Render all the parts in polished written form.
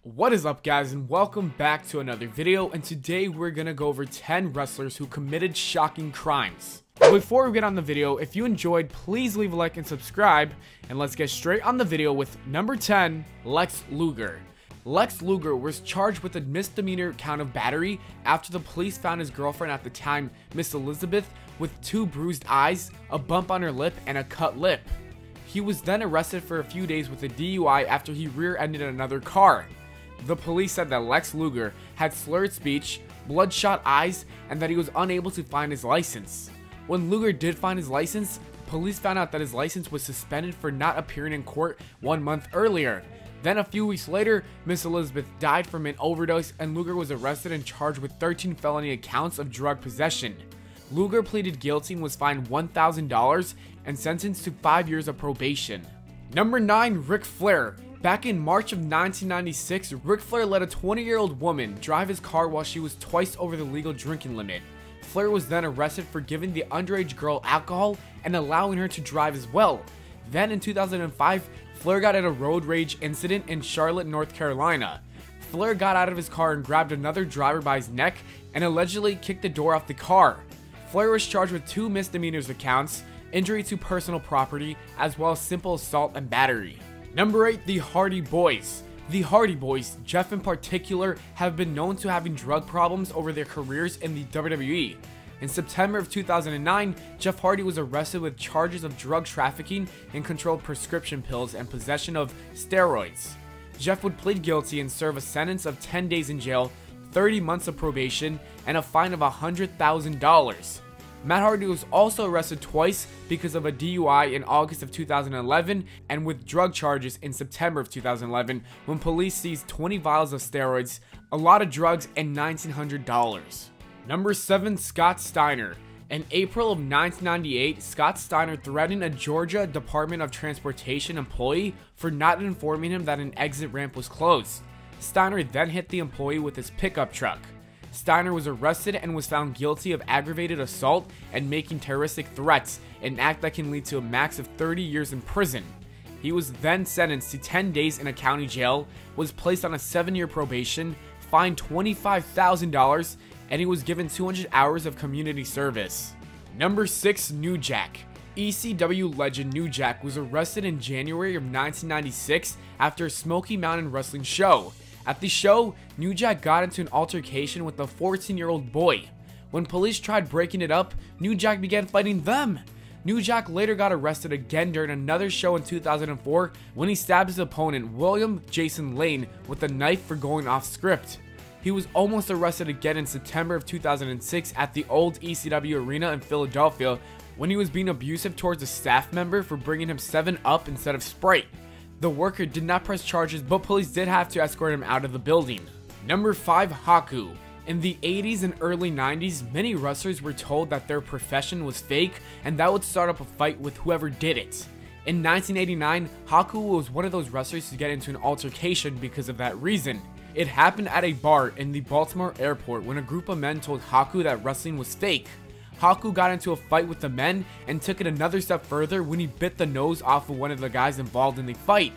What is up, guys, and welcome back to another video. And today we're gonna go over 10 wrestlers who committed shocking crimes. Before we get on the video, if you enjoyed, please leave a like and subscribe, and let's get straight on the video with number 10, Lex Luger. Lex Luger was charged with a misdemeanor count of battery after the police found his girlfriend at the time, Miss Elizabeth, with 2 bruised eyes, a bump on her lip, and a cut lip. He was then arrested for a few days with a DUI after he rear-ended another car. The police said that Lex Luger had slurred speech, bloodshot eyes, and that he was unable to find his license. When Luger did find his license, police found out that his license was suspended for not appearing in court 1 month earlier. Then a few weeks later, Miss Elizabeth died from an overdose, and Luger was arrested and charged with 13 felony counts of drug possession. Luger pleaded guilty and was fined $1,000 and sentenced to 5 years of probation. Number 9, Ric Flair. Back in March of 1996, Ric Flair let a 20-year-old woman drive his car while she was twice over the legal drinking limit. Flair was then arrested for giving the underage girl alcohol and allowing her to drive as well. Then in 2005, Flair got in a road rage incident in Charlotte, North Carolina. Flair got out of his car and grabbed another driver by his neck and allegedly kicked the door off the car. Flair was charged with 2 misdemeanors counts, injury to personal property, as well as simple assault and battery. Number 8, the Hardy Boys. The Hardy Boys, Jeff in particular, have been known to having drug problems over their careers in the WWE. In September of 2009, Jeff Hardy was arrested with charges of drug trafficking and controlled prescription pills and possession of steroids. Jeff would plead guilty and serve a sentence of 10 days in jail, 30 months of probation, and a fine of $100,000. Matt Hardy was also arrested twice because of a DUI in August of 2011 and with drug charges in September of 2011 when police seized 20 vials of steroids, a lot of drugs, and $1,900. Number 7, Scott Steiner. In April of 1998, Scott Steiner threatened a Georgia Department of Transportation employee for not informing him that an exit ramp was closed. Steiner then hit the employee with his pickup truck. Steiner was arrested and was found guilty of aggravated assault and making terroristic threats, an act that can lead to a max of 30 years in prison. He was then sentenced to 10 days in a county jail, was placed on a 7-year probation, fined $25,000, and he was given 200 hours of community service. Number 6, New Jack. ECW legend New Jack was arrested in January of 1996 after a Smoky Mountain wrestling show. At the show, New Jack got into an altercation with a 14-year-old boy. When police tried breaking it up, New Jack began fighting them. New Jack later got arrested again during another show in 2004 when he stabbed his opponent, William Jason Lane, with a knife for going off script. He was almost arrested again in September of 2006 at the old ECW arena in Philadelphia when he was being abusive towards a staff member for bringing him 7-Up instead of Sprite. The worker did not press charges, but police did have to escort him out of the building. Number 5, Haku. In the 80s and early 90s, many wrestlers were told that their profession was fake and that would start up a fight with whoever did it. In 1989, Haku was one of those wrestlers to get into an altercation because of that reason. It happened at a bar in the Baltimore airport when a group of men told Haku that wrestling was fake. Haku got into a fight with the men and took it another step further when he bit the nose off of one of the guys involved in the fight.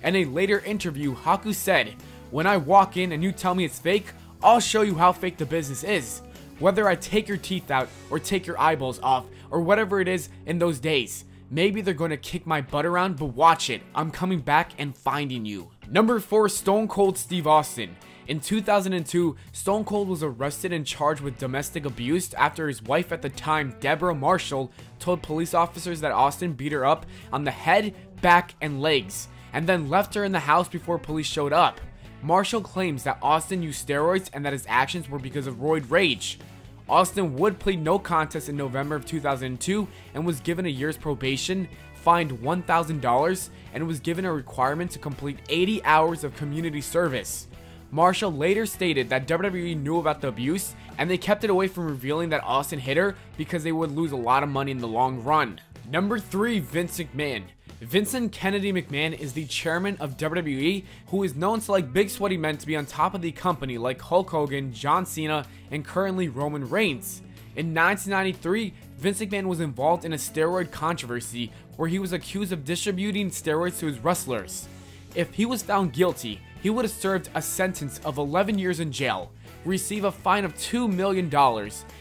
In a later interview, Haku said, "When I walk in and you tell me it's fake, I'll show you how fake the business is. Whether I take your teeth out or take your eyeballs off or whatever it is in those days. Maybe they're going to kick my butt around, but watch it. I'm coming back and finding you." Number 4, Stone Cold Steve Austin. In 2002, Stone Cold was arrested and charged with domestic abuse after his wife at the time, Deborah Marshall, told police officers that Austin beat her up on the head, back, and legs, and then left her in the house before police showed up. Marshall claims that Austin used steroids and that his actions were because of roid rage. Austin would plead no contest in November of 2002 and was given a year's probation, fined $1,000, and was given a requirement to complete 80 hours of community service. Marshall later stated that WWE knew about the abuse and they kept it away from revealing that Austin hit her because they would lose a lot of money in the long run. Number 3, Vince McMahon. Vincent Kennedy McMahon is the chairman of WWE, who is known to like big sweaty men to be on top of the company like Hulk Hogan, John Cena, and currently Roman Reigns. In 1993, Vince McMahon was involved in a steroid controversy where he was accused of distributing steroids to his wrestlers. If he was found guilty, he would have served a sentence of 11 years in jail, receive a fine of $2 million,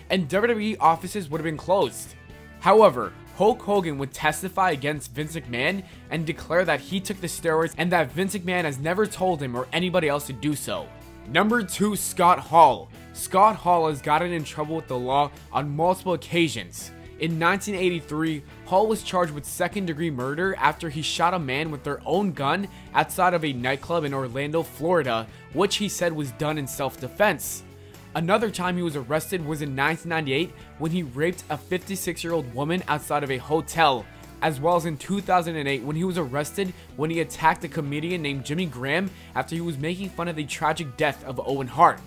and WWE offices would have been closed. However, Hulk Hogan would testify against Vince McMahon and declare that he took the steroids and that Vince McMahon has never told him or anybody else to do so. Number 2, Scott Hall. Scott Hall has gotten in trouble with the law on multiple occasions. In 1983, Hall was charged with second-degree murder after he shot a man with their own gun outside of a nightclub in Orlando, Florida, which he said was done in self-defense. Another time he was arrested was in 1998 when he raped a 56-year-old woman outside of a hotel, as well as in 2008 when he was arrested when he attacked a comedian named Jimmy Graham after he was making fun of the tragic death of Owen Hart.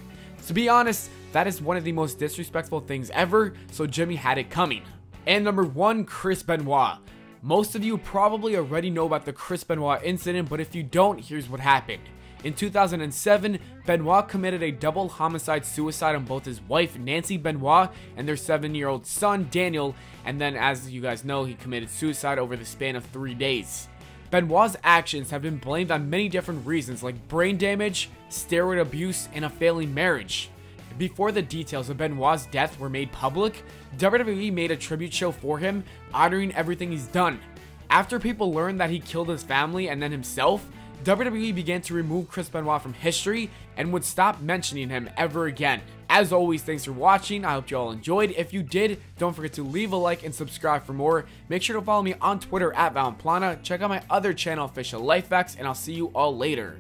To be honest, that is one of the most disrespectful things ever, so Jimmy had it coming. And number 1, Chris Benoit. Most of you probably already know about the Chris Benoit incident, but if you don't, here's what happened. In 2007, Benoit committed a double homicide-suicide on both his wife Nancy Benoit and their 7-year-old son Daniel, and then as you guys know, he committed suicide over the span of 3 days. Benoit's actions have been blamed on many different reasons like brain damage, steroid abuse, and a failing marriage. Before the details of Benoit's death were made public, WWE made a tribute show for him, honoring everything he's done. After people learned that he killed his family and then himself, WWE began to remove Chris Benoit from history and would stop mentioning him ever again. As always, thanks for watching. I hope you all enjoyed. If you did, don't forget to leave a like and subscribe for more. Make sure to follow me on Twitter at Pllana. Check out my other channel, Official Life Facts, and I'll see you all later.